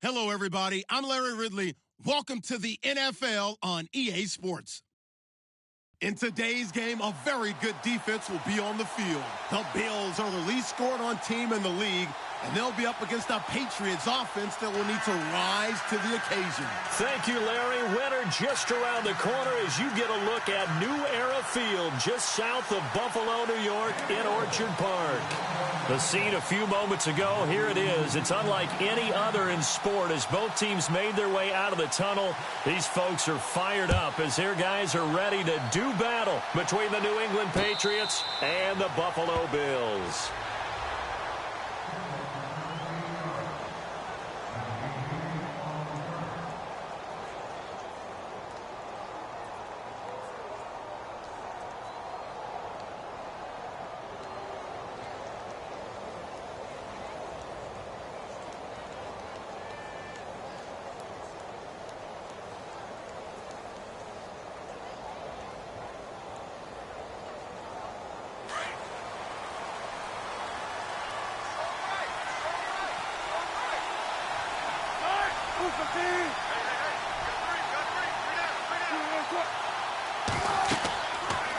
Hello, everybody. I'm Larry Ridley. Welcome to the NFL on EA Sports. In today's game, a very good defense will be on the field. The Bills are the least scored on team in the league, and they'll be up against a Patriots offense that will need to rise to the occasion. Thank you, Larry. Winter just around the corner as you get a look at New Era Field just south of Buffalo, New York in Orchard Park. The scene a few moments ago, here it is. It's unlike any other in sport as both teams made their way out of the tunnel. These folks are fired up as their guys are ready to do battle between the New England Patriots and the Buffalo Bills.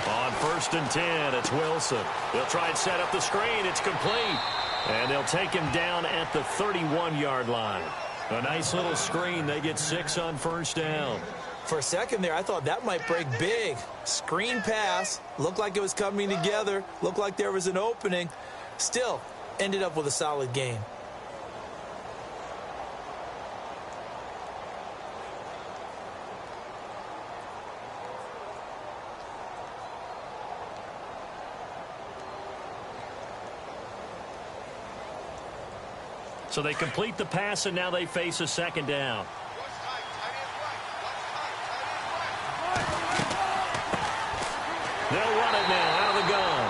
On 1st and 10, it's Wilson. They'll try and set up the screen. It's complete. And they'll take him down at the 31-yard line. A nice little screen. They get 6 on 1st down. For a second there, I thought that might break big. Screen pass. Looked like it was coming together. Looked like there was an opening. Still, ended up with a solid game. So they complete the pass, and now they face a 2nd down. They'll run it now out of the gun.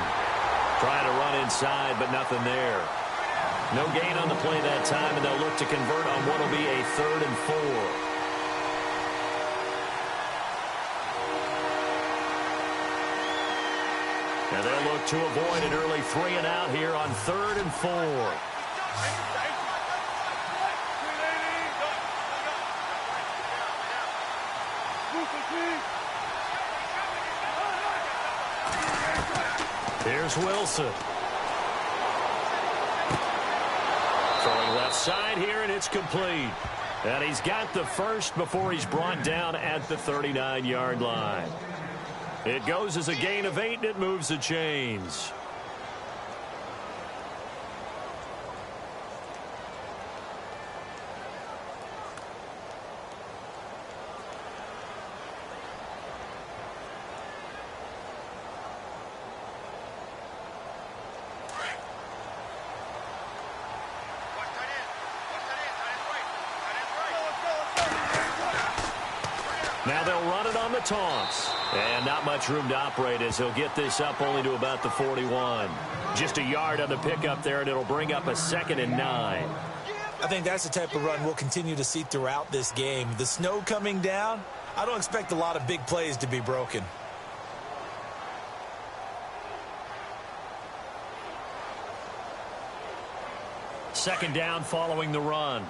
Trying to run inside, but nothing there. No gain on the play that time, and they'll look to convert on what will be a 3rd and 4. And they'll look to avoid an early 3 and out here on 3rd and 4. Here's Wilson. Throwing left side here, and it's complete. And he's got the first before he's brought down at the 39-yard line. It goes as a gain of 8, and it moves the chains. Now they'll run it on the taunts. And not much room to operate as he'll get this up only to about the 41. Just a yard on the pickup there, and it'll bring up a 2nd and 9. I think that's the type of run we'll continue to see throughout this game. The snow coming down, I don't expect a lot of big plays to be broken. Second down following the run.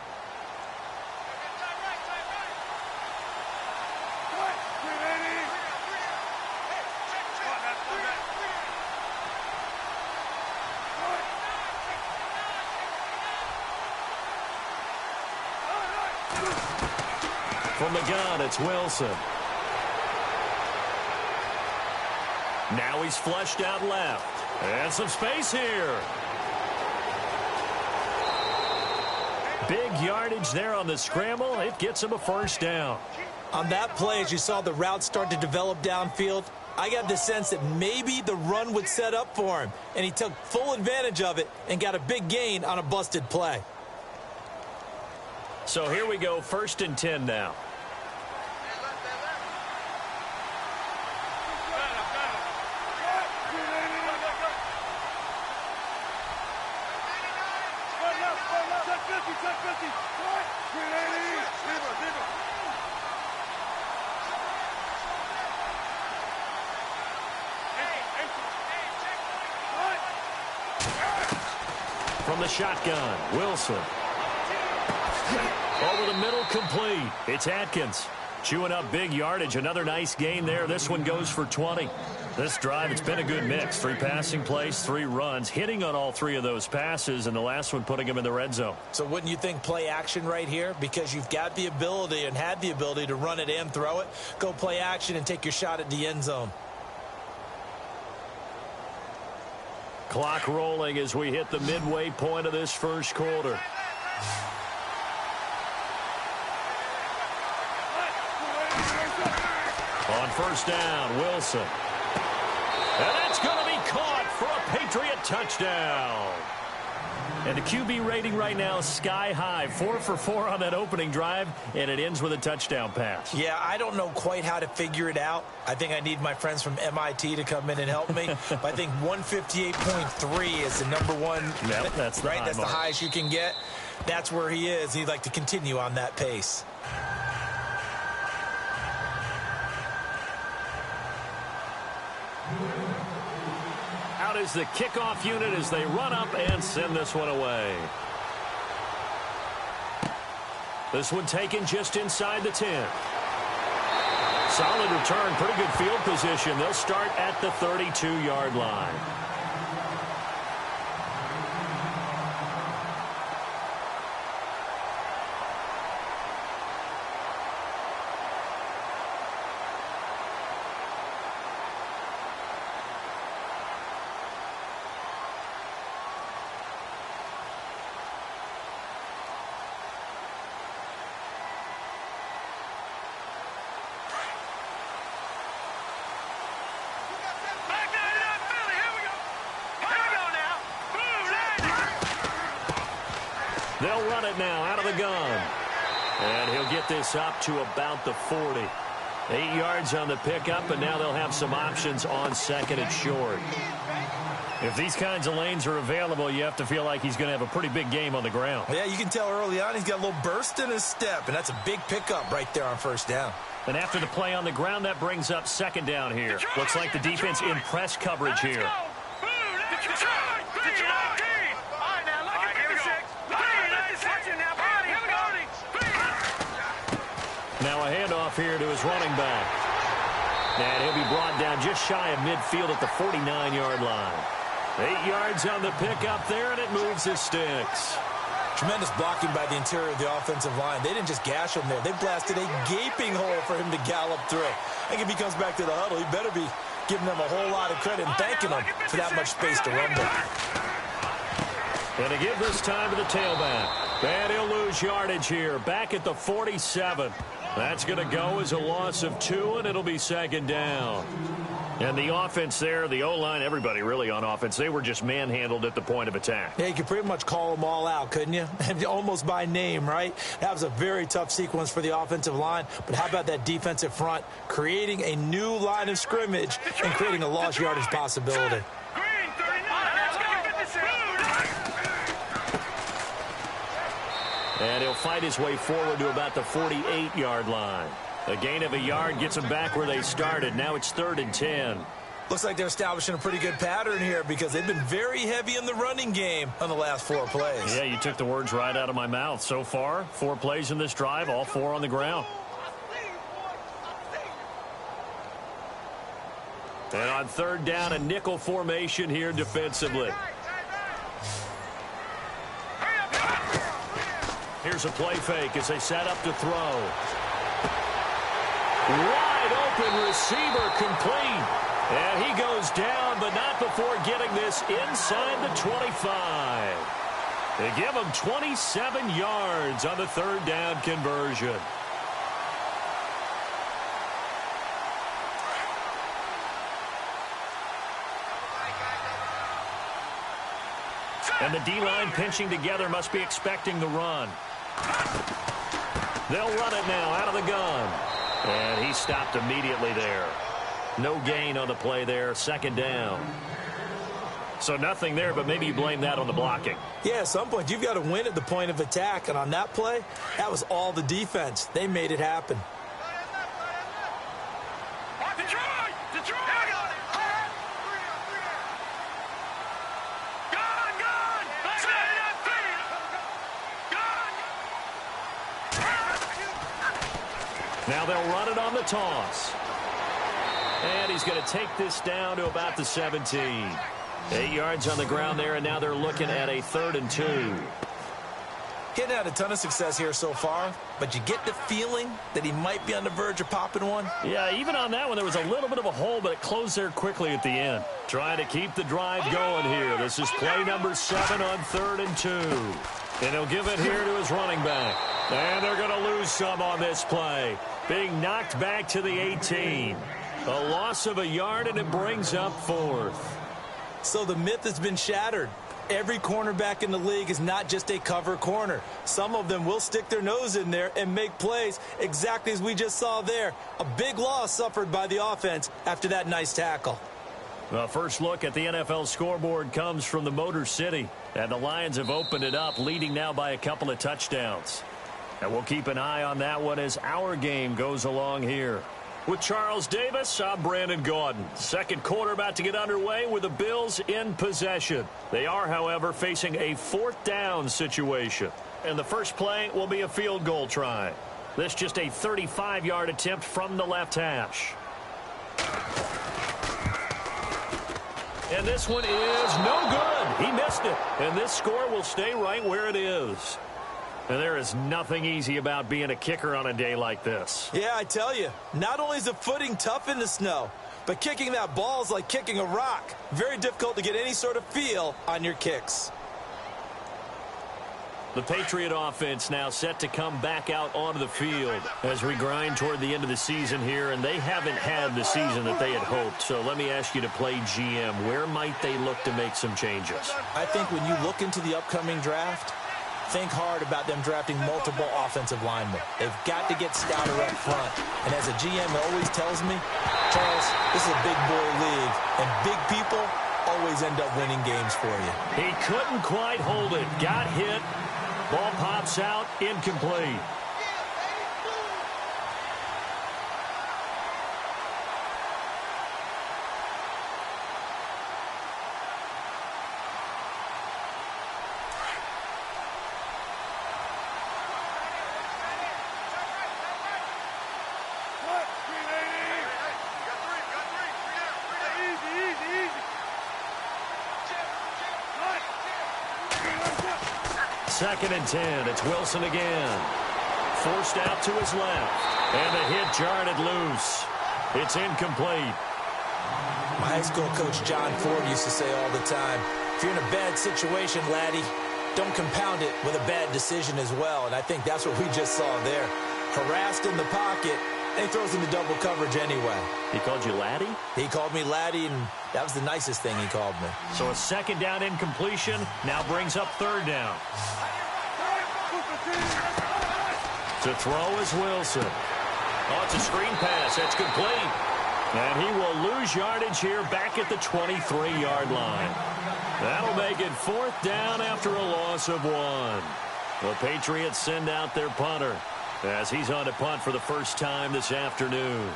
From the gun, it's Wilson. Now he's flushed out left. And some space here. Big yardage there on the scramble. It gets him a 1st down. On that play, as you saw the route start to develop downfield, I got the sense that maybe the run would set up for him. And he took full advantage of it and got a big gain on a busted play. So here we go, 1st and 10 now. From the shotgun, Wilson. Over the middle, complete. It's Atkins. Chewing up big yardage. Another nice gain there. This one goes for 20. This drive, it's been a good mix. 3 passing plays, 3 runs, hitting on all 3 of those passes, and the last one putting him in the red zone. So wouldn't you think play action right here? Because you've got the ability and had the ability to run it and throw it. Go play action and take your shot at the end zone. Clock rolling as we hit the midway point of this first quarter. On first down, Wilson. And that's going to be caught for a Patriot touchdown. And the QB rating right now, sky high. 4 for 4 on that opening drive, and it ends with a touchdown pass. Yeah, I don't know quite how to figure it out. I think I need my friends from MIT to come in and help me. But I think 158.3 is the number one. Yep, that's the right. That's mark. the highest you can get. That's where he is. He'd like to continue on that pace. Out is the kickoff unit as they run up and send this one away. This one taken just inside the 10. Solid return, pretty good field position. They'll start at the 32-yard line. They'll run it now out of the gun. And he'll get this up to about the 40. 8 yards on the pickup, and now they'll have some options on second and short. If these kinds of lanes are available, you have to feel like he's going to have a pretty big game on the ground. Yeah, you can tell early on he's got a little burst in his step, and that's a big pickup right there on first down. And after the play on the ground, that brings up second down here. Looks like the defense in press coverage here. Now a handoff here to his running back. And he'll be brought down just shy of midfield at the 49-yard line. 8 yards on the pickup there, and it moves his sticks. Tremendous blocking by the interior of the offensive line. They didn't just gash him there. They blasted a gaping hole for him to gallop through. I think if he comes back to the huddle, he better be giving them a whole lot of credit and thanking them for that much space to run with. And to give this time to the tailback. And he'll lose yardage here, back at the 47. That's going to go as a loss of 2, and it'll be second down. And the offense there, the O-line, everybody really on offense, they were just manhandled at the point of attack. Yeah, you could pretty much call them all out, couldn't you? Almost by name, right? That was a very tough sequence for the offensive line. But how about that defensive front creating a new line of scrimmage and creating a lost yardage possibility? And he'll fight his way forward to about the 48-yard line. A gain of a yard gets them back where they started. Now it's 3rd and 10. Looks like they're establishing a pretty good pattern here because they've been very heavy in the running game on the last 4 plays. Yeah, you took the words right out of my mouth. So far, 4 plays in this drive, all 4 on the ground. And on 3rd down, a nickel formation here defensively. Here's a play fake as they set up to throw. Wide open receiver complete. And he goes down, but not before getting this inside the 25. They give him 27 yards on the 3rd down conversion. And the D-line pinching together must be expecting the run. They'll run it now out of the gun. And he stopped immediately there. No gain on the play there. 2nd down. So nothing there, but maybe you blame that on the blocking. Yeah, at some point you've got to win at the point of attack. And on that play, that was all the defense. They made it happen. Now they'll run it on the toss. And he's going to take this down to about the 17. 8 yards on the ground there, and now they're looking at a 3rd and 2. He had a ton of success here so far, but you get the feeling that he might be on the verge of popping one. Yeah, even on that one, there was a little bit of a hole, but it closed there quickly at the end. Trying to keep the drive going here. This is play number 7 on 3rd and 2. And he'll give it here to his running back. And they're going to lose some on this play. Being knocked back to the 18. A loss of a yard, and it brings up 4th. So the myth has been shattered. Every cornerback in the league is not just a cover corner. Some of them will stick their nose in there and make plays exactly as we just saw there. A big loss suffered by the offense after that nice tackle. The first look at the NFL scoreboard comes from the Motor City. And the Lions have opened it up, leading now by a couple of touchdowns. And we'll keep an eye on that one as our game goes along here. With Charles Davis, I'm Brandon Gaudin. Second quarter about to get underway with the Bills in possession. They are, however, facing a 4th down situation. And the first play will be a field goal try. This just a 35-yard attempt from the left hash. And this one is no good. He missed it. And this score will stay right where it is. And there is nothing easy about being a kicker on a day like this. Yeah, I tell you, not only is the footing tough in the snow, but kicking that ball is like kicking a rock. Very difficult to get any sort of feel on your kicks. The Patriot offense now set to come back out onto the field as we grind toward the end of the season here, and they haven't had the season that they had hoped. So let me ask you to play GM. Where might they look to make some changes? I think when you look into the upcoming draft, think hard about them drafting multiple offensive linemen. They've got to get stouter up front. And as a GM always tells me, Charles, this is a big boy league, and big people always end up winning games for you. He couldn't quite hold it. Got hit. Ball pops out. Incomplete. Second and 10. It's Wilson again. Forced out to his left. And the hit jarred loose. It's incomplete. My high school coach John Ford used to say all the time, if you're in a bad situation, laddie, don't compound it with a bad decision as well. And I think that's what we just saw there. Harassed in the pocket, and he throws into double coverage anyway. He called you laddie? He called me laddie, and that was the nicest thing he called me. So a second down incompletion now brings up 3rd down. To throw is Wilson. Oh, it's a screen pass. That's complete. And he will lose yardage here back at the 23-yard line. That'll make it 4th down after a loss of 1. The Patriots send out their punter as he's on to punt for the first time this afternoon.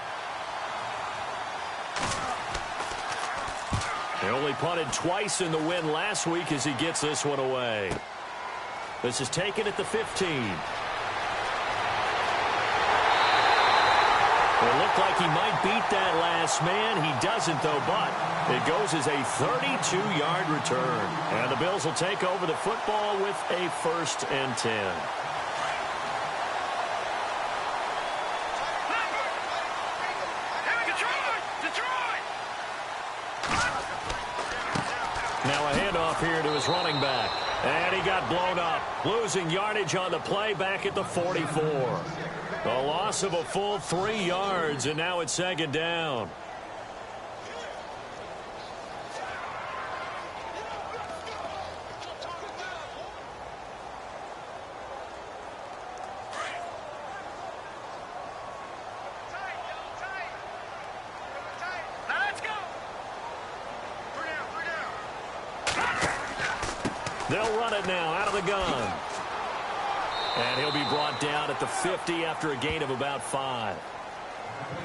They only punted twice in the win last week as he gets this one away. This is taken at the 15. It looked like he might beat that last man. He doesn't, though, but it goes as a 32-yard return. And the Bills will take over the football with a 1st and 10. Now a handoff here to his running back. And he got blown up, losing yardage on the play back at the 44. A loss of a full 3 yards, and now it's 2nd down. They'll run it now out of the gun. And he'll be brought down at the 50 after a gain of about 5.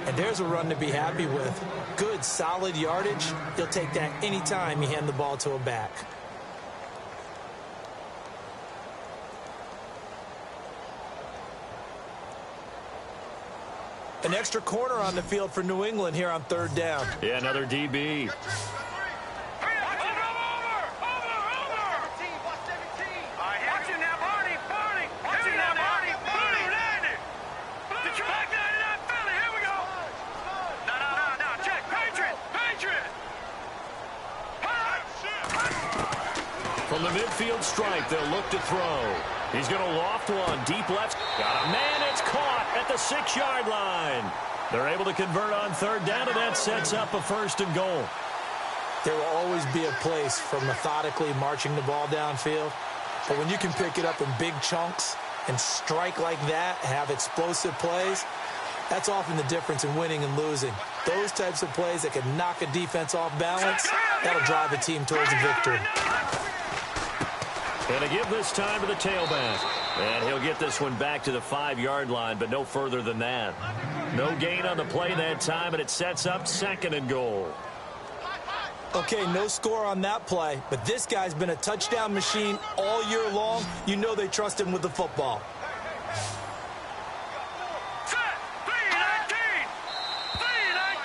And there's a run to be happy with. Good, solid yardage. He'll take that anytime you hand the ball to a back. An extra corner on the field for New England here on third down. Yeah, another DB. From the midfield stripe, they'll look to throw. He's going to loft one. Deep left. Got a man. It's caught at the 6-yard line. They're able to convert on third down, and that sets up a 1st and goal. There will always be a place for methodically marching the ball downfield. But when you can pick it up in big chunks and strike like that, have explosive plays, that's often the difference in winning and losing. Those types of plays that can knock a defense off balance, that'll drive a team towards a victory. And to give this time to the tailback. And he'll get this one back to the 5-yard line, but no further than that. No gain on the play that time, and it sets up 2nd and goal. Okay, no score on that play, but this guy's been a touchdown machine all year long. You know they trust him with the football.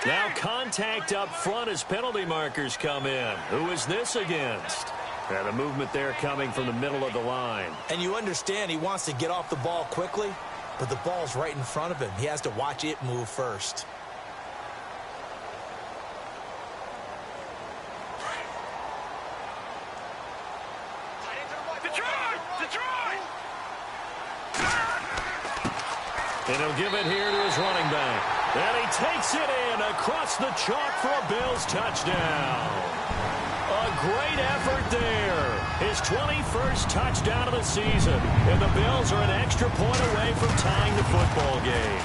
Now contact up front as penalty markers come in. Who is this against? And a movement there coming from the middle of the line. And you understand he wants to get off the ball quickly, but the ball's right in front of him. He has to watch it move first. And he'll give it here to his running back. And he takes it in across the chalk for a Bills touchdown. A great effort there. His 21st touchdown of the season. And the Bills are an extra point away from tying the football game.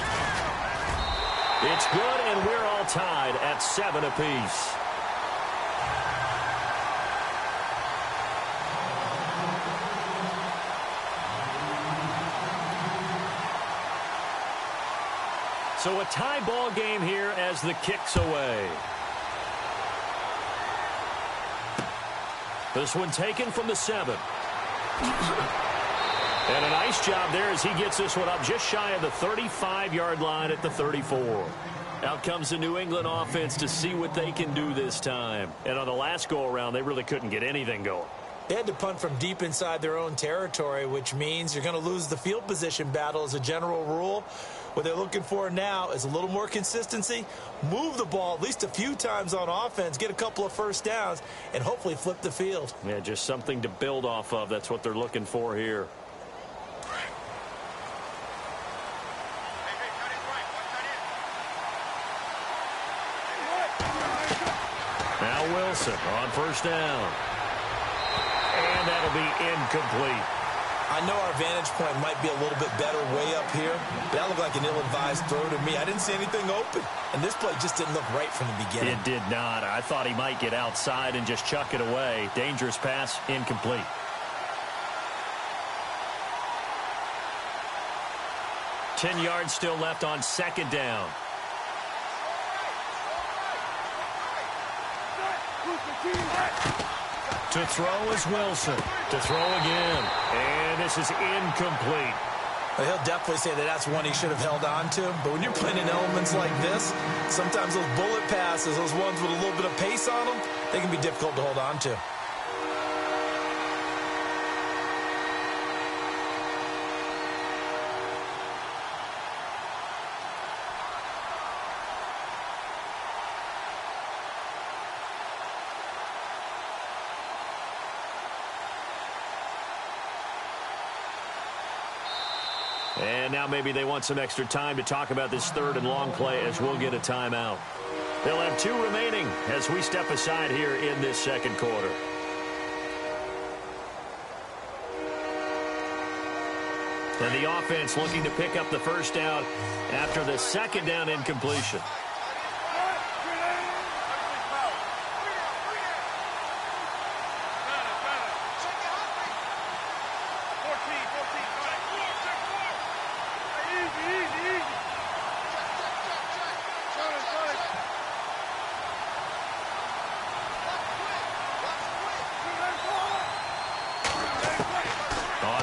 It's good, and we're all tied at 7 apiece. So a tie ball game here as the kick's away. This one taken from the 7. And a nice job there as he gets this one up just shy of the 35-yard line at the 34. Out comes the New England offense to see what they can do this time. And on the last go-around, they really couldn't get anything going. They had to punt from deep inside their own territory, which means you're going to lose the field position battle as a general rule. What they're looking for now is a little more consistency, move the ball at least a few times on offense, get a couple of first downs, and hopefully flip the field. Yeah, just something to build off of. That's what they're looking for here. Now Wilson on first down. And that'll be incomplete. I know our vantage point might be a little bit better way up here, but that looked like an ill-advised throw to me. I didn't see anything open, and this play just didn't look right from the beginning. It did not. I thought he might get outside and just chuck it away. Dangerous pass, incomplete. Ten yards still left on second down. To throw is Wilson. To throw again. And this is incomplete. Well, he'll definitely say that that's one he should have held on to. But when you're playing in elements like this, sometimes those bullet passes, those ones with a little bit of pace on them, they can be difficult to hold on to. And now maybe they want some extra time to talk about this third and long play as we'll get a timeout. They'll have 2 remaining as we step aside here in this second quarter. And the offense looking to pick up the first down after the second down incompletion.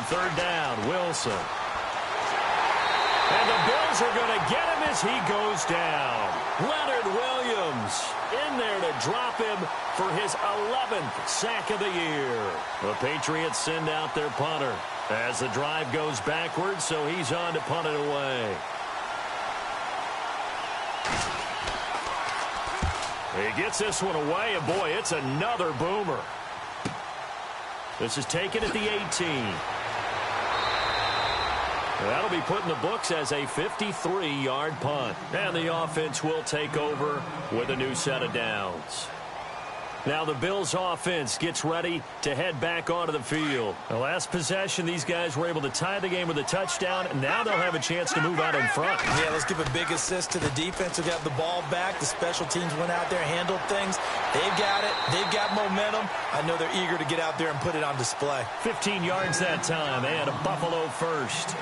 Third down, Wilson. And the Bills Those are going to get him as he goes down. Leonard Williams in there to drop him for his 11th sack of the year. The Patriots send out their punter as the drive goes backwards, so he's on to punt it away. He gets this one away, and boy, it's another boomer. This is taken at the 18. That'll be put in the books as a 53-yard punt. And the offense will take over with a new set of downs. Now the Bills offense gets ready to head back onto the field. The last possession, these guys were able to tie the game with a touchdown, and now they'll have a chance to move out in front. Yeah, let's give a big assist to the defense who got the ball back. The special teams went out there, handled things. They've got it. They've got momentum. I know they're eager to get out there and put it on display. 15 yards that time, and a Buffalo first.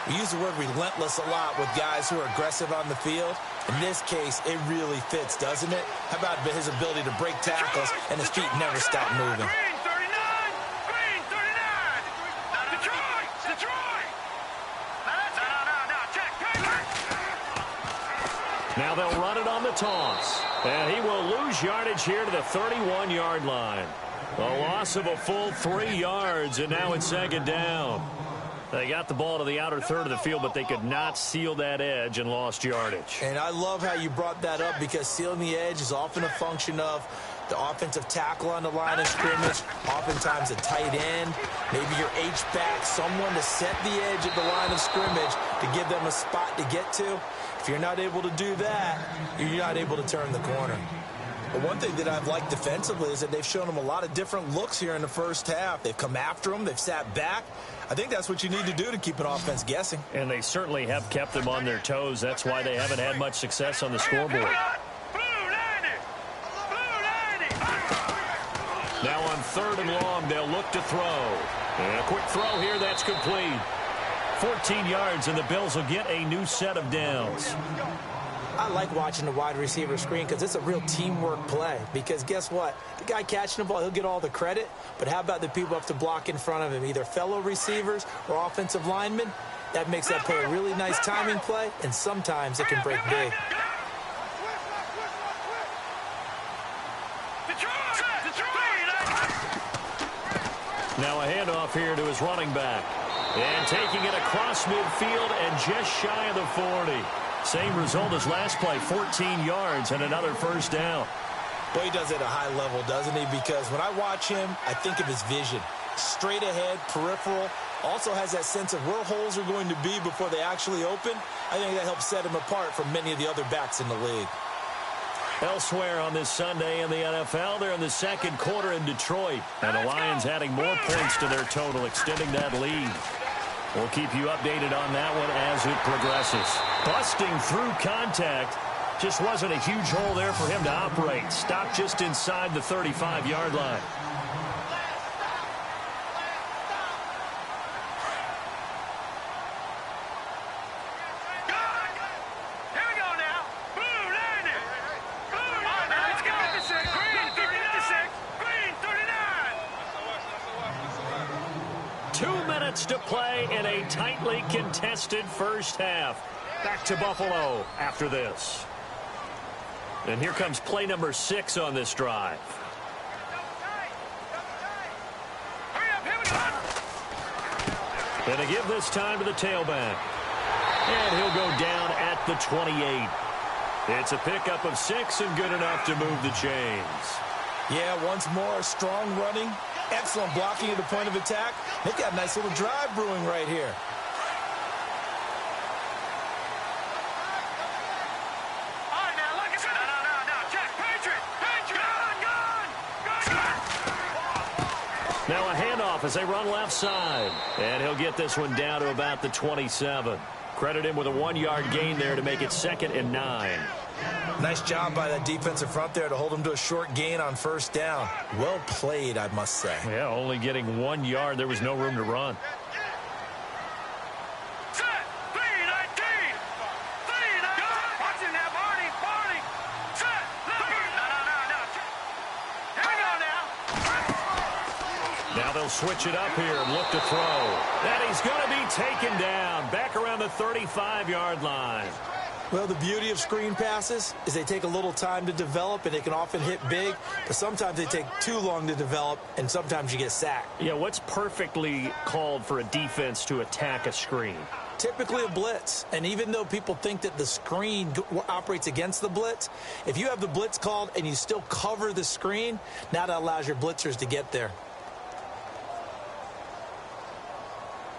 We use the word relentless a lot with guys who are aggressive on the field. In this case, it really fits, doesn't it? How about his ability to break tackles and his feet never stop moving? Green 39! Green 39! Detroit! Detroit! No, check. Now they'll run it on the toss. And he will lose yardage here to the 31-yard line. A loss of a full 3 yards, and now it's second down. They got the ball to the outer third of the field, but they could not seal that edge and lost yardage. And I love how you brought that up because sealing the edge is often a function of the offensive tackle on the line of scrimmage, oftentimes a tight end, maybe your H-back, someone to set the edge at the line of scrimmage to give them a spot to get to. If you're not able to do that, you're not able to turn the corner. But one thing that I've liked defensively is that they've shown them a lot of different looks here in the first half. They've come after them. They've sat back. I think that's what you need to do to keep an offense guessing. And they certainly have kept them on their toes. That's why they haven't had much success on the scoreboard. Now on 3rd and long, they'll look to throw. And a quick throw here, that's complete. 14 yards, and the Bills will get a new set of downs. I like watching the wide receiver screen because it's a real teamwork play. Because guess what? The guy catching the ball, he'll get all the credit. But how about the people who have to block in front of him, either fellow receivers or offensive linemen? That makes that play a really nice timing play, and sometimes it can break big. Now a handoff here to his running back. And taking it across midfield and just shy of the 40. Same result as last play, 14 yards and another first down. Boy, he does it at a high level, doesn't he? Because when I watch him, I think of his vision. Straight ahead, peripheral. Also has that sense of where holes are going to be before they actually open. I think that helps set him apart from many of the other backs in the league. Elsewhere on this Sunday in the NFL, they're in the second quarter in Detroit. And the Lions adding more points to their total, extending that lead. We'll keep you updated on that one as it progresses. Busting through contact. Just wasn't a huge hole there for him to operate. Stopped just inside the 35-yard line. To play in a tightly contested first half. Back to Buffalo after this. And here comes play number 6 on this drive. And they give this time to the tailback. And he'll go down at the 28. It's a pickup of 6 and good enough to move the chains. Yeah, once more, strong running. Excellent blocking at the point of attack. They've got a nice little drive brewing right here. All right, now, look at that. No, Jack, Patriot. Now a handoff as they run left side. And he'll get this one down to about the 27. Credit him with a 1-yard gain there to make it 2nd and 9. Nice job by that defensive front there to hold him to a short gain on first down. Well played, I must say. Yeah, only getting 1 yard. There was no room to run. Set. 3-19. Watching that, Barney. Set. No. Here we go now. Now Now they'll switch it up here and look to throw. And he's going to be taken down back around the 35-yard line. Well, the beauty of screen passes is they take a little time to develop, and they can often hit big, but sometimes they take too long to develop, and sometimes you get sacked. Yeah, what's perfectly called for a defense to attack a screen? Typically a blitz, and even though people think that the screen operates against the blitz, if you have the blitz called and you still cover the screen, now that allows your blitzers to get there.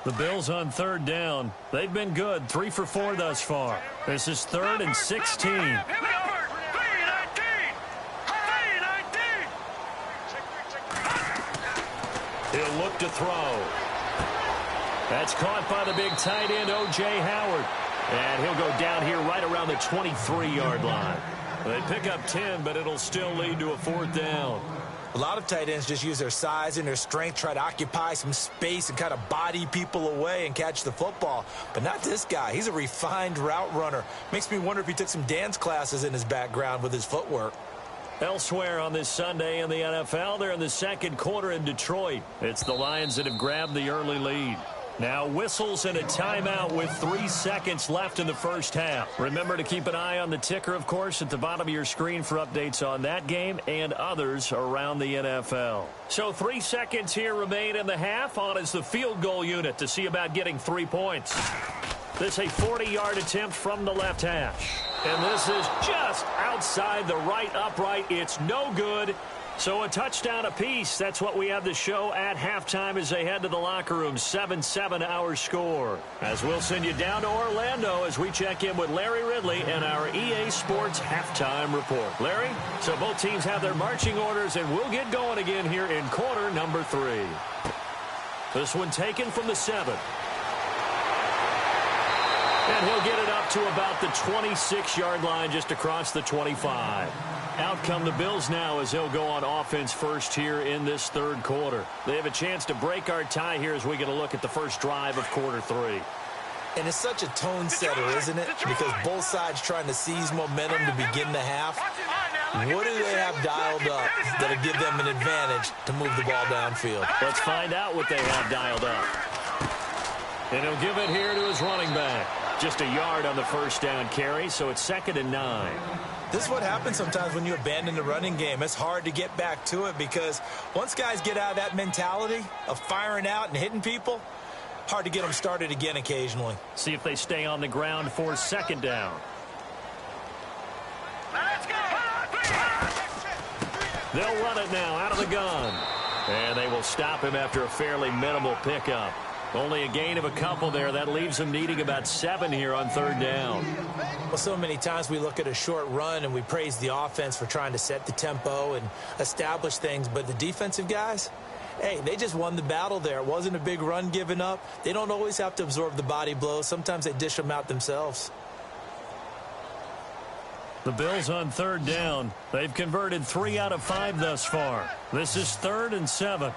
The Bills on third down. They've been good, 3 for 4 thus far. This is 3rd and 16. He'll look to throw. That's caught by the big tight end, O.J. Howard. And he'll go down here right around the 23-yard line. They pick up 10, but it'll still lead to a 4th down. A lot of tight ends just use their size and their strength, try to occupy some space and kind of body people away and catch the football. But not this guy. He's a refined route runner. Makes me wonder if he took some dance classes in his background with his footwork. Elsewhere on this Sunday in the NFL, they're in the second quarter in Detroit. It's the Lions that have grabbed the early lead. Now whistles and a timeout with 3 seconds left in the first half. Remember to keep an eye on the ticker, of course, at the bottom of your screen for updates on that game and others around the NFL. So 3 seconds here remain in the half. On is the field goal unit to see about getting 3 points. This a 40-yard attempt from the left hash. And this is just outside the right upright. It's no good. So a touchdown apiece. That's what we have to show at halftime as they head to the locker room. 7-7 our score. As we'll send you down to Orlando as we check in with Larry Ridley and our EA Sports halftime report. Larry, so both teams have their marching orders, and we'll get going again here in quarter number 3. This one taken from the 7. And he'll get it up to about the 26-yard line, just across the 25. Out come the Bills now as they'll go on offense first here in this third quarter. They have a chance to break our tie here as we get a look at the first drive of quarter 3. And it's such a tone setter, isn't it? Because both sides trying to seize momentum to begin the half. What do they have dialed up that'll give them an advantage to move the ball downfield? Let's find out what they have dialed up. And he'll give it here to his running back. Just a yard on the first down carry, so it's 2nd and 9. This is what happens sometimes when you abandon the running game. It's hard to get back to it because once guys get out of that mentality of firing out and hitting people, hard to get them started again occasionally. See if they stay on the ground for 2nd down. They'll run it now out of the gun. And they will stop him after a fairly minimal pickup. Only a gain of a couple there. That leaves them needing about 7 here on 3rd down. Well, so many times we look at a short run and we praise the offense for trying to set the tempo and establish things. But the defensive guys, hey, they just won the battle there. It wasn't a big run given up. They don't always have to absorb the body blows. Sometimes they dish them out themselves. The Bills on 3rd down. They've converted 3 out of 5 thus far. This is 3rd and 7.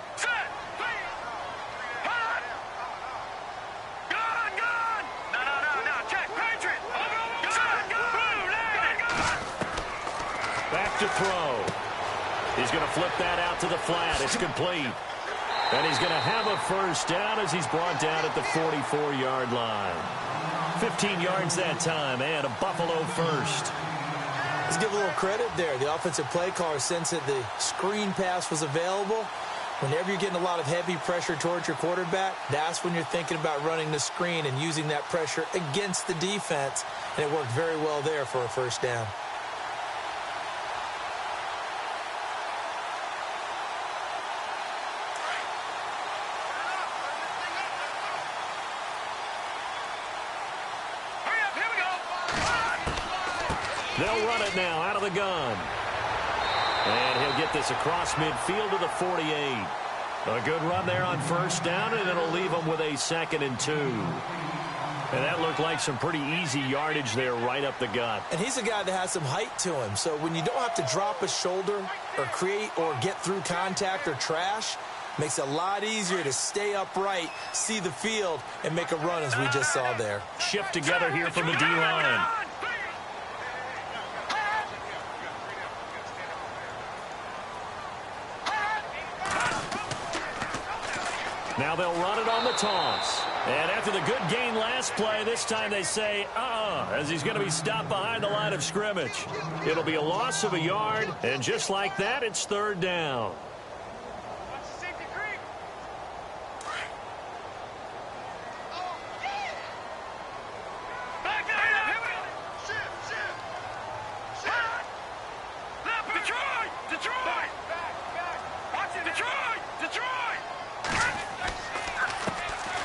To throw. He's going to flip that out to the flat. It's complete. And he's going to have a first down as he's brought down at the 44-yard line. 15 yards that time and a Buffalo first. Let's give a little credit there. The offensive play caller sensed that the screen pass was available. Whenever you're getting a lot of heavy pressure towards your quarterback, that's when you're thinking about running the screen and using that pressure against the defense. And it worked very well there for a first down. They'll run it now out of the gun. And he'll get this across midfield to the 48. A good run there on first down, and it'll leave him with a 2nd and 2. And that looked like some pretty easy yardage there right up the gut. And he's a guy that has some height to him. So when you don't have to drop a shoulder or create or get through contact or trash, makes it a lot easier to stay upright, see the field, and make a run as we just saw there. Shift together here from the D-line. Now they'll run it on the toss. And after the good gain last play, this time they say, as he's going to be stopped behind the line of scrimmage. It'll be a loss of a yard, and just like that, it's third down.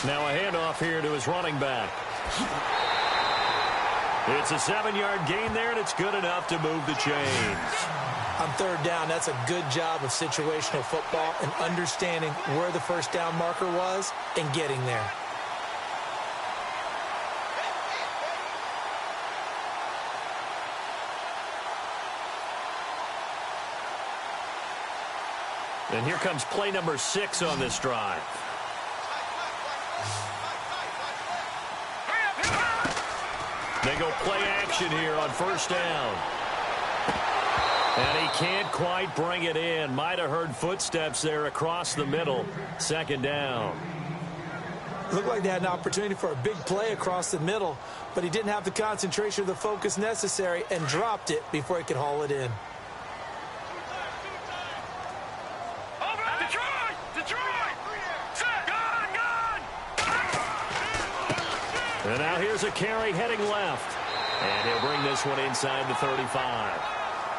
Now a handoff here to his running back. It's a 7-yard gain there, and it's good enough to move the chains. On third down, that's a good job of situational football and understanding where the first down marker was and getting there. And here comes play number 6 on this drive. They go play action here on first down. And he can't quite bring it in. Might have heard footsteps there across the middle. Second down. Looked like they had an opportunity for a big play across the middle, but he didn't have the concentration or the focus necessary and dropped it before he could haul it in. And now here's a carry heading left. And he'll bring this one inside the 35.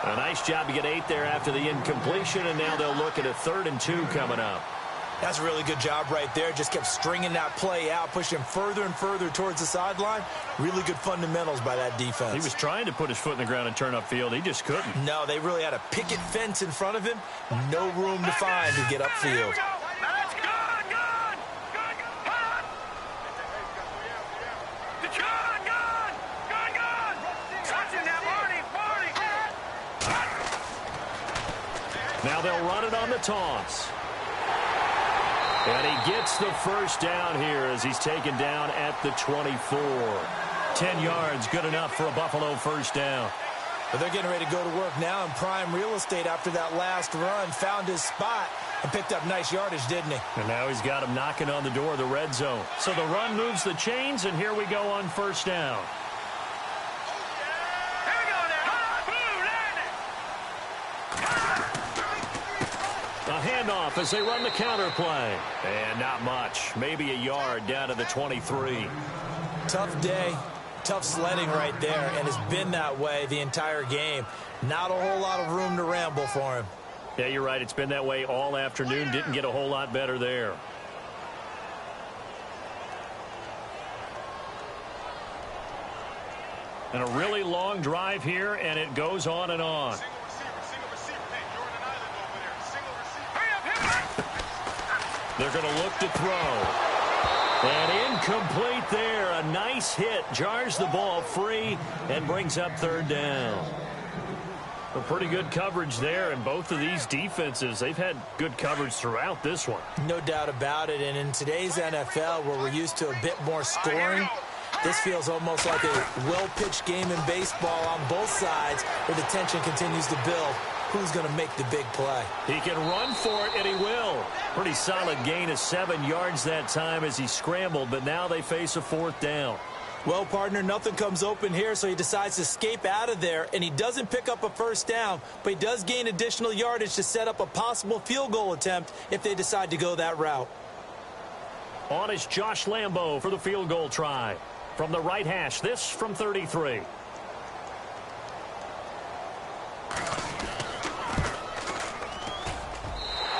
A nice job to get 8 there after the incompletion, and now they'll look at a 3rd and 2 coming up. That's a really good job right there. Just kept stringing that play out, pushing him further and further towards the sideline. Really good fundamentals by that defense. He was trying to put his foot in the ground and turn upfield. He just couldn't. No, they really had a picket fence in front of him. No room to find to get upfield. Now they'll run it on the toss. And he gets the first down here as he's taken down at the 24. 10 yards, good enough for a Buffalo first down. But they're getting ready to go to work now in prime real estate after that last run. Found his spot and picked up nice yardage, didn't he? And now he's got him knocking on the door of the red zone. So the run moves the chains, and here we go on first down. A handoff as they run the counter play. And not much. Maybe a yard down to the 23. Tough day. Tough sledding right there, and it's been that way the entire game. Not a whole lot of room to ramble for him. Yeah, you're right. It's been that way all afternoon. Didn't get a whole lot better there. And a really long drive here, and it goes on and on. They're going to look to throw. And incomplete there. A nice hit. Jars the ball free and brings up third down. A pretty good coverage there, and both of these defenses, they've had good coverage throughout this one. No doubt about it. And in today's NFL, where we're used to a bit more scoring, this feels almost like a well-pitched game in baseball on both sides where the tension continues to build. Who's going to make the big play? He can run for it, and he will. Pretty solid gain of 7 yards that time as he scrambled, but now they face a fourth down. Well, partner, nothing comes open here, so he decides to escape out of there, and he doesn't pick up a first down, but he does gain additional yardage to set up a possible field goal attempt if they decide to go that route. On is Josh Lambo for the field goal try. From the right hash, this from 33.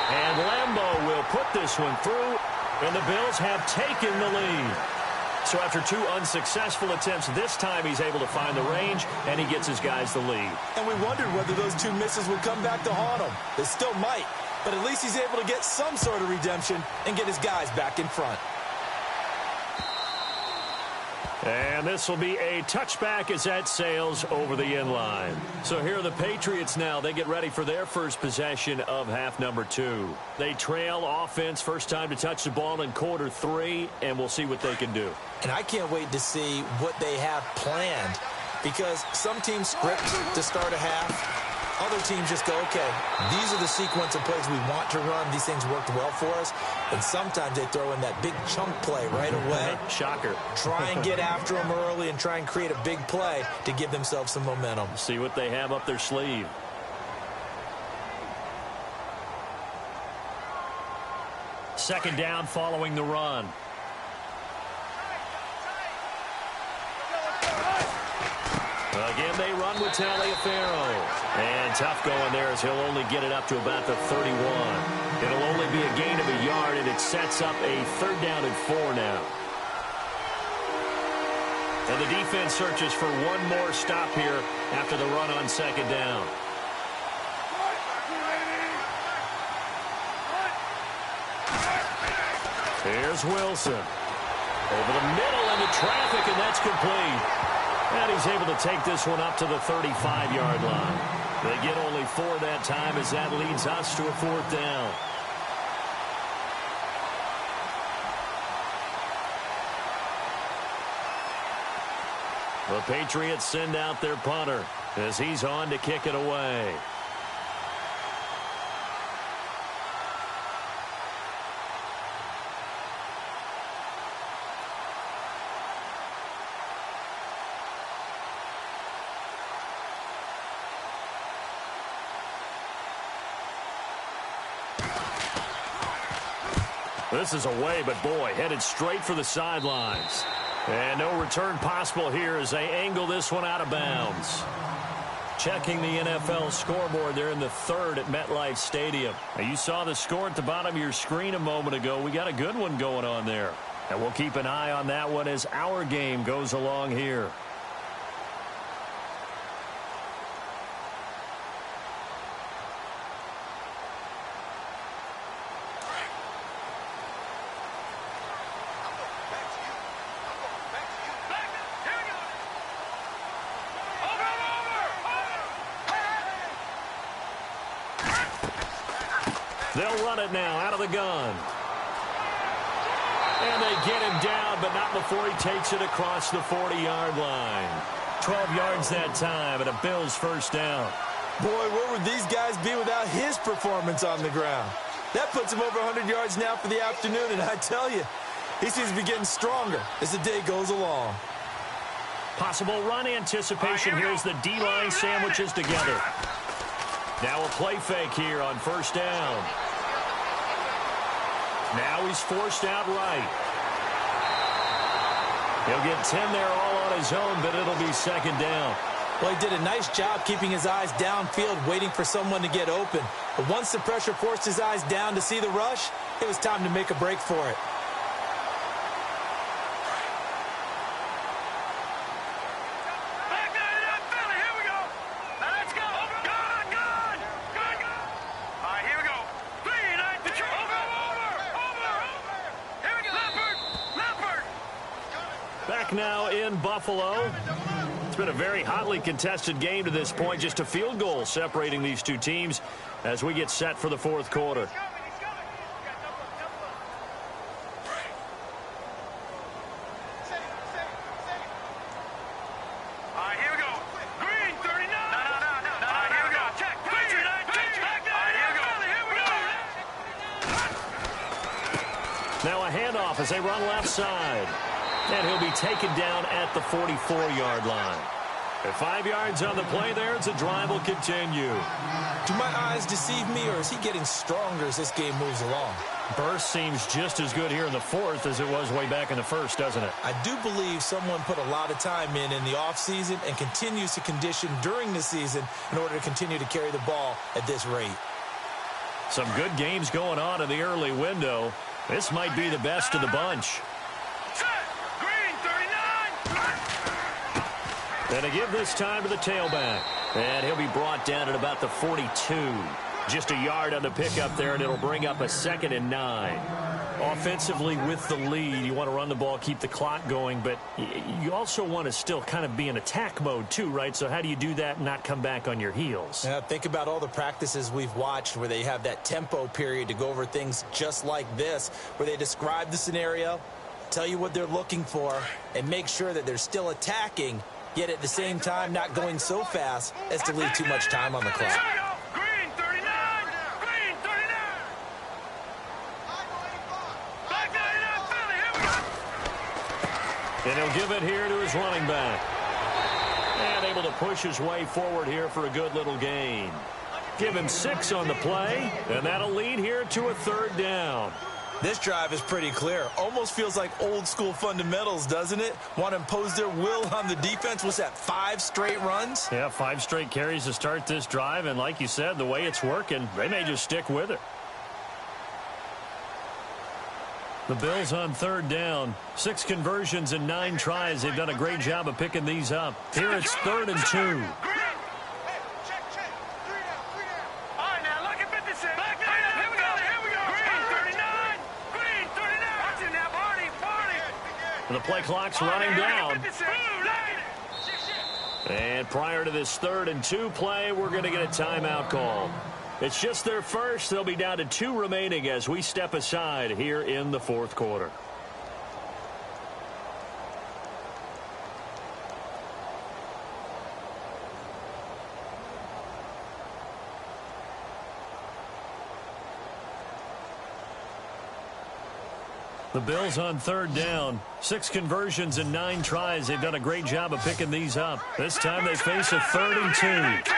And Lambo will put this one through, and the Bills have taken the lead. So after 2 unsuccessful attempts, this time he's able to find the range, and he gets his guys the lead. And we wondered whether those 2 misses would come back to haunt him. They still might, but at least he's able to get some sort of redemption and get his guys back in front. And this will be a touchback as that sails over the end line. So here are the Patriots now. They get ready for their first possession of half number 2. They trail offense, first time to touch the ball in quarter 3, and we'll see what they can do. And I can't wait to see what they have planned, because some teams script to start a half. Other teams just go, okay, these are the sequence of plays we want to run. These things worked well for us. And sometimes they throw in that big chunk play right away. Shocker. Try and get after them early and try and create a big play to give themselves some momentum. See what they have up their sleeve. Second down following the run. Again, they run with Taliaferro. And tough going there as he'll only get it up to about the 31. It'll only be a gain of a yard, and it sets up a 3rd down and 4 now. And the defense searches for one more stop here after the run on 2nd down. Here's Wilson. Over the middle into traffic, and that's complete. And he's able to take this one up to the 35-yard line. They get only 4 that time as that leads us to a 4th down. The Patriots send out their punter as he's on to kick it away. This is away, but boy, headed straight for the sidelines. And no return possible here as they angle this one out of bounds. Checking the NFL scoreboard there in the 3rd at MetLife Stadium. Now, you saw the score at the bottom of your screen a moment ago. We got a good one going on there. And we'll keep an eye on that one as our game goes along here. They'll run it now out of the gun. And they get him down, but not before he takes it across the 40-yard line. 12 yards that time, and a Bills 1st down. Boy, where would these guys be without his performance on the ground? That puts him over 100 yards now for the afternoon, and I tell you, he seems to be getting stronger as the day goes along. Possible run anticipation here as the D-line sandwiches together. Now a play fake here on 1st down. Now he's forced out right. He'll get 10 there all on his own, but it'll be 2nd down. Well, he did a nice job keeping his eyes downfield, waiting for someone to get open. But once the pressure forced his eyes down to see the rush, it was time to make a break for it. Back now in Buffalo. It's been a very hotly contested game to this point. Just a field goal separating these two teams as we get set for the 4th quarter. Now a handoff as they run left side. And he'll be taken down at the 44-yard line. At 5 yards on the play there, the drive will continue. Do my eyes deceive me, or is he getting stronger as this game moves along? Burst seems just as good here in the 4th as it was way back in the 1st, doesn't it? I do believe someone put a lot of time in the offseason and continues to condition during the season in order to continue to carry the ball at this rate. Some good games going on in the early window. This might be the best of the bunch. And to give this time to the tailback. And he'll be brought down at about the 42. Just a yard on the pickup there, and it'll bring up a 2nd and 9. Offensively with the lead, you want to run the ball, keep the clock going, but you also want to still kind of be in attack mode too, right? So how do you do that and not come back on your heels? Yeah, think about all the practices we've watched where they have that tempo period to go over things just like this, where they describe the scenario, tell you what they're looking for, and make sure that they're still attacking, yet at the same time not going so fast as to leave too much time on the clock. Green 39. Green 39. Black 99 Philly. Here we go. And he'll give it here to his running back. And able to push his way forward here for a good little gain. Give him 6 on the play, and that'll lead here to a 3rd down. This drive is pretty clear. Almost feels like old school fundamentals, doesn't it? Want to impose their will on the defense. Was that 5 straight runs? Yeah, 5 straight carries to start this drive, and like you said, the way it's working, they may just stick with it. The Bills on 3rd down. 6 conversions and 9 tries. They've done a great job of picking these up. Here it's 3rd and 2. The play clock's running down. And prior to this 3rd and 2 play, we're going to get a timeout call. It's just their first. They'll be down to 2 remaining as we step aside here in the 4th quarter. The Bills on 3rd down. 6 conversions and 9 tries. They've done a great job of picking these up. This time they face a 3rd and 2.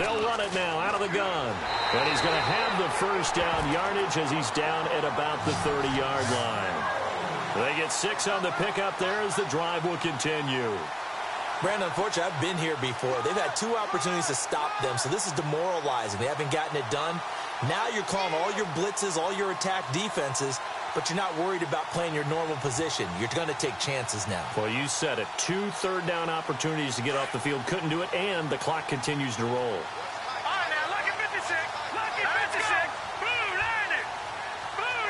They'll run it now out of the gun. And he's going to have the first down yardage as he's down at about the 30-yard line. They get 6 on the pickup there as the drive will continue. Brandon, unfortunately, I've been here before. They've had 2 opportunities to stop them, so this is demoralizing. They haven't gotten it done. Now you're calling all your blitzes, all your attack defenses, but you're not worried about playing your normal position. You're going to take chances now. Well, you said it. 2 third-down opportunities to get off the field. Couldn't do it, and the clock continues to roll. All right, now, lucky 56. Lucky 56. Blue 90. Blue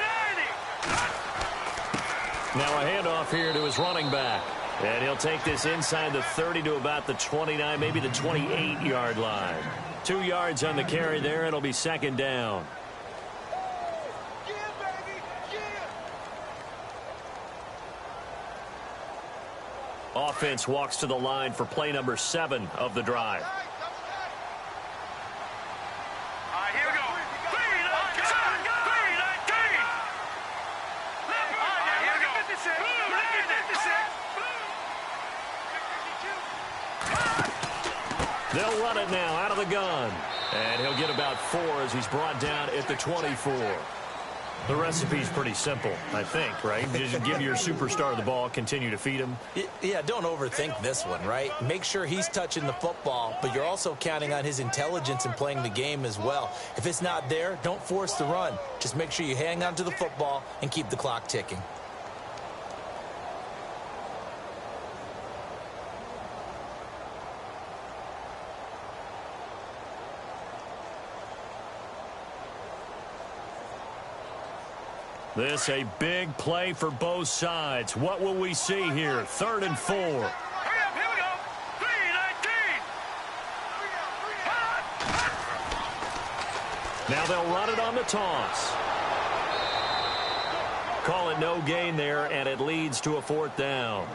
90. Now a handoff here to his running back. And he'll take this inside the 30 to about the 29, maybe the 28-yard line. 2 yards on the carry there. It'll be 2nd down. Offense walks to the line for play number 7 of the drive. All right, here we go. 3-19. 3-19. All right, here we go. 56. They'll run it now out of the gun. And he'll get about 4 as he's brought down at the 24. The recipe's pretty simple, I think, right? Just give your superstar the ball, continue to feed him. Yeah, don't overthink this one, right? Make sure he's touching the football, but you're also counting on his intelligence in playing the game as well. If it's not there, don't force the run. Just make sure you hang on to the football and keep the clock ticking. This a big play for both sides. What will we see here? 3rd and 4. Hurry up, here we go. 3-19. Now they'll run it on the toss. Call it no gain there, and it leads to a 4th down.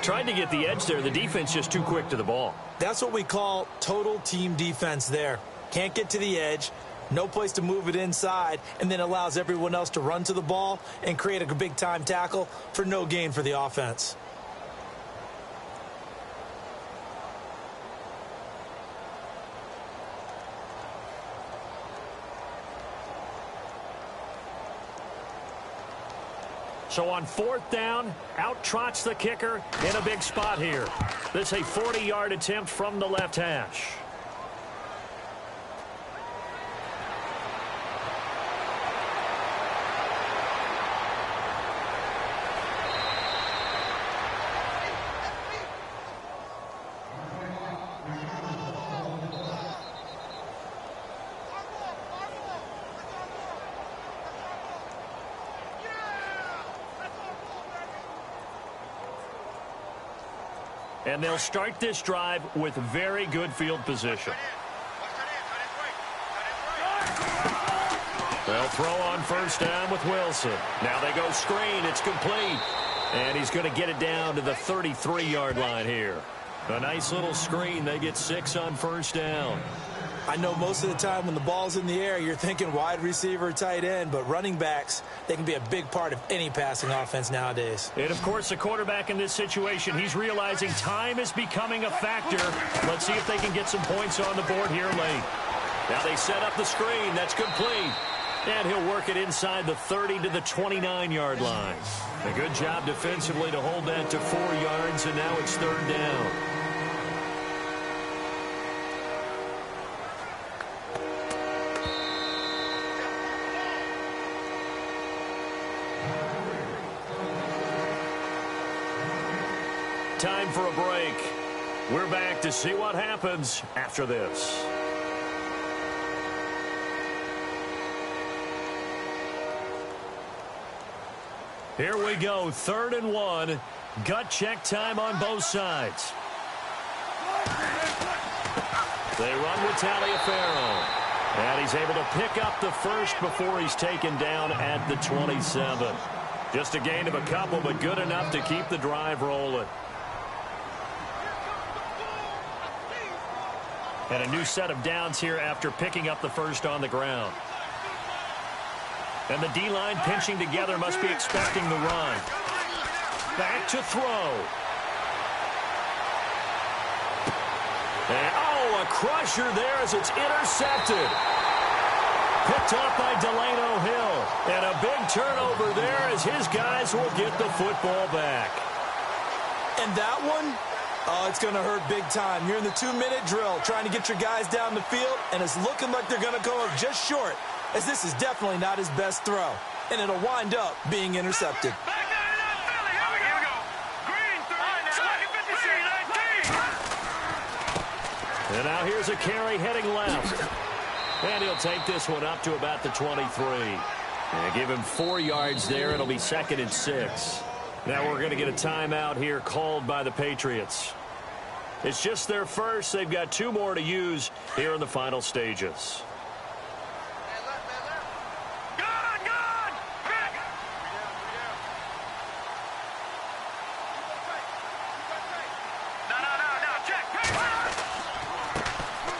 Tried to get the edge there. The defense just too quick to the ball. That's what we call total team defense there. Can't get to the edge. No place to move it inside, and then allows everyone else to run to the ball and create a big-time tackle for no gain for the offense. So on 4th down, out trots the kicker in a big spot here. This a 40-yard attempt from the left hash. And they'll start this drive with very good field position. They'll throw on 1st down with Wilson. Now they go screen. It's complete. And he's going to get it down to the 33-yard line here. A nice little screen. They get 6 on first down. I know most of the time when the ball's in the air, you're thinking wide receiver, tight end, but running backs, they can be a big part of any passing offense nowadays. And, of course, the quarterback in this situation, he's realizing time is becoming a factor. Let's see if they can get some points on the board here late. Now they set up the screen. That's complete. And he'll work it inside the 30 to the 29-yard line. A good job defensively to hold that to 4 yards, and now it's third down. Time for a break. We're back to see what happens after this. Here we go, 3rd and 1. Gut check time on both sides. They run with Taliaferro. And he's able to pick up the first before he's taken down at the 27. Just a gain of a couple, but good enough to keep the drive rolling. And a new set of downs here after picking up the first on the ground. And the D-line pinching together must be expecting the run. Back to throw. And, a crusher there as it's intercepted. Picked off by Delano Hill. And a big turnover there as his guys will get the football back. And that one, it's going to hurt big time. You're in the 2-minute drill trying to get your guys down the field, and it's looking like they're going to go up just short, as this is definitely not his best throw. And it'll wind up being intercepted. And now here's a carry heading left. And he'll take this one up to about the 23. And give him 4 yards there. It'll be 2nd and 6. Now we're going to get a timeout here called by the Patriots. It's just their first. They've got 2 more to use here in the final stages.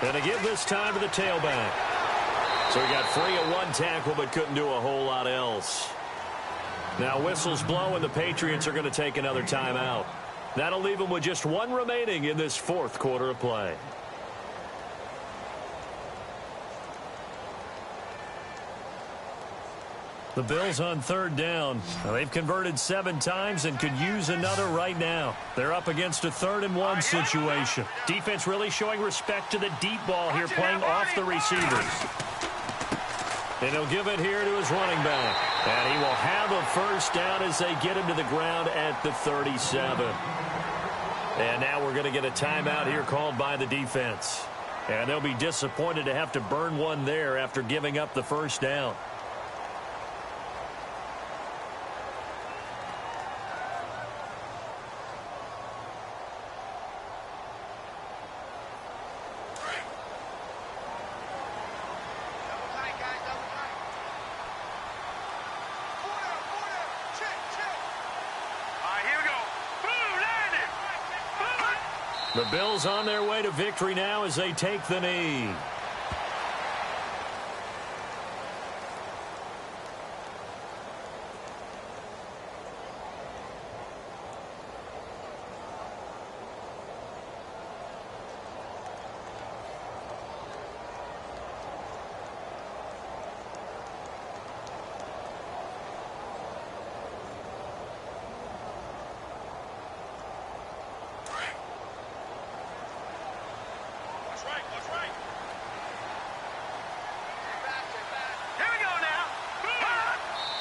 And to give this time to the tailback. So he got free of 1 tackle but couldn't do a whole lot else. Now whistles blow and the Patriots are going to take another timeout. That'll leave them with just 1 remaining in this 4th quarter of play. The Bills on 3rd down. Now, they've converted 7 times and could use another right now. They're up against a 3rd and 1 situation. Defense really showing respect to the deep ball here, playing off the receivers. And he'll give it here to his running back. And he will have a first down as they get him to the ground at the 37. And now we're going to get a timeout here called by the defense. And they'll be disappointed to have to burn one there after giving up the first down. The Bills on their way to victory now as they take the knee.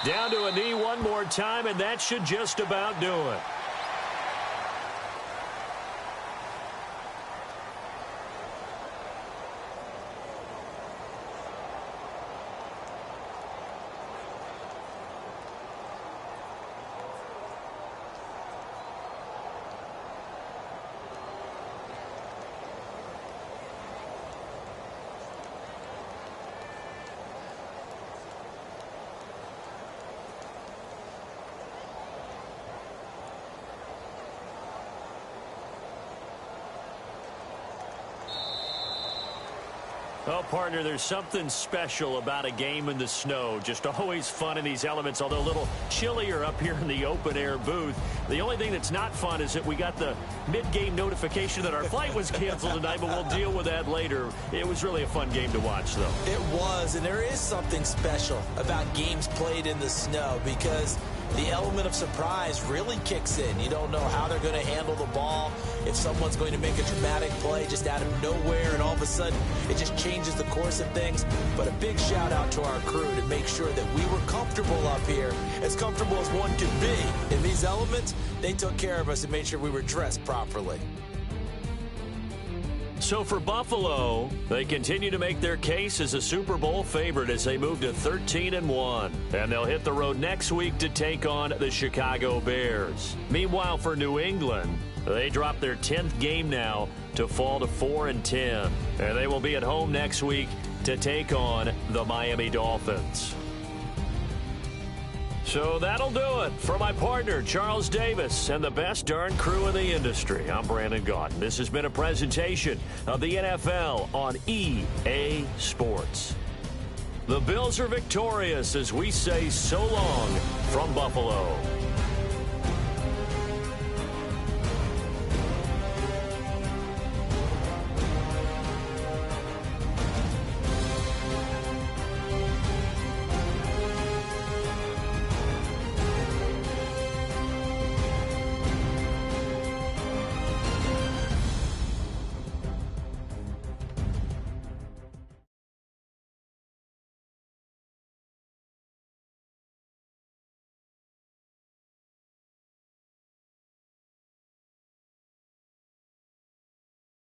Down to a knee one more time, and that should just about do it. Oh, partner, there's something special about a game in the snow. Just always fun in these elements, although a little chillier up here in the open-air booth. The only thing that's not fun is that we got the mid-game notification that our flight was canceled tonight, but we'll deal with that later. It was really a fun game to watch, though. It was, and there is something special about games played in the snow because the element of surprise really kicks in. You don't know how they're going to handle the ball, if someone's going to make a dramatic play just out of nowhere, and all of a sudden it just changes the course of things. But a big shout out to our crew to make sure that we were comfortable up here, as comfortable as one could be. In these elements, they took care of us and made sure we were dressed properly. So for Buffalo, they continue to make their case as a Super Bowl favorite as they move to 13-1. And they'll hit the road next week to take on the Chicago Bears. Meanwhile, for New England, they drop their 10th game now to fall to 4-10. And they will be at home next week to take on the Miami Dolphins. So that'll do it for my partner, Charles Davis, and the best darn crew in the industry. I'm Brandon Gaudin. This has been a presentation of the NFL on EA Sports. The Bills are victorious as we say so long from Buffalo.